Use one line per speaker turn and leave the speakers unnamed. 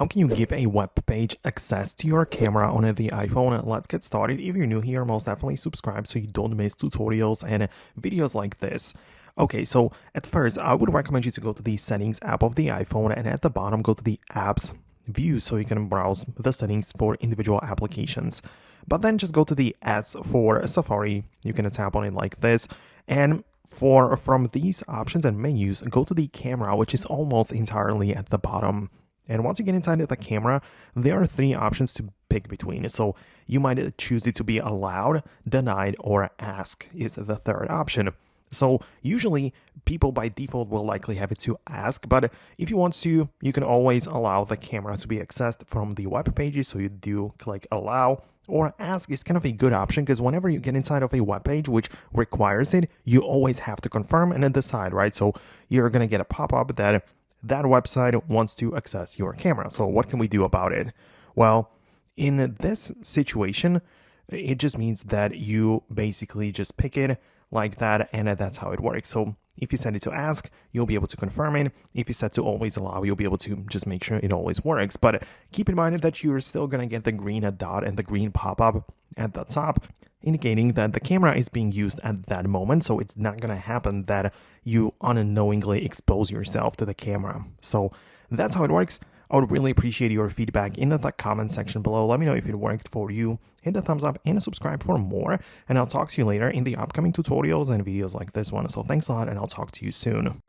How can you give a web page access to your camera on the iPhone? Let's get started. If you're new here, most definitely subscribe so you don't miss tutorials and videos like this. Okay, so at first, I would recommend you to go to the settings app of the iPhone, and at the bottom, go to the apps view so you can browse the settings for individual applications. But then just go to the S for Safari. You can tap on it like this, and from these options and menus, go to the camera, which is almost entirely at the bottom. And once you get inside of the camera, there are three options to pick between. So you might choose it to be allowed, denied, or ask is the third option. So usually people by default will likely have it to ask, but if you want to, you can always allow the camera to be accessed from the web pages. So you do click allow, or ask is kind of a good option because whenever you get inside of a web page which requires it, you always have to confirm and then decide, right? So you're going to get a pop-up that website wants to access your camera. So what can we do about it? Well, in this situation, it just means that you basically just pick it like that, and that's how it works. So if you set it to ask, you'll be able to confirm it. If you set to always allow, you'll be able to just make sure it always works. But keep in mind that you're still going to get the green dot and the green pop-up at the top, indicating that the camera is being used at that moment. So it's not going to happen that you unknowingly expose yourself to the camera. So that's how it works. I would really appreciate your feedback in the comment section below. Let me know if it worked for you. Hit the thumbs up and subscribe for more. And I'll talk to you later in the upcoming tutorials and videos like this one. So thanks a lot, and I'll talk to you soon.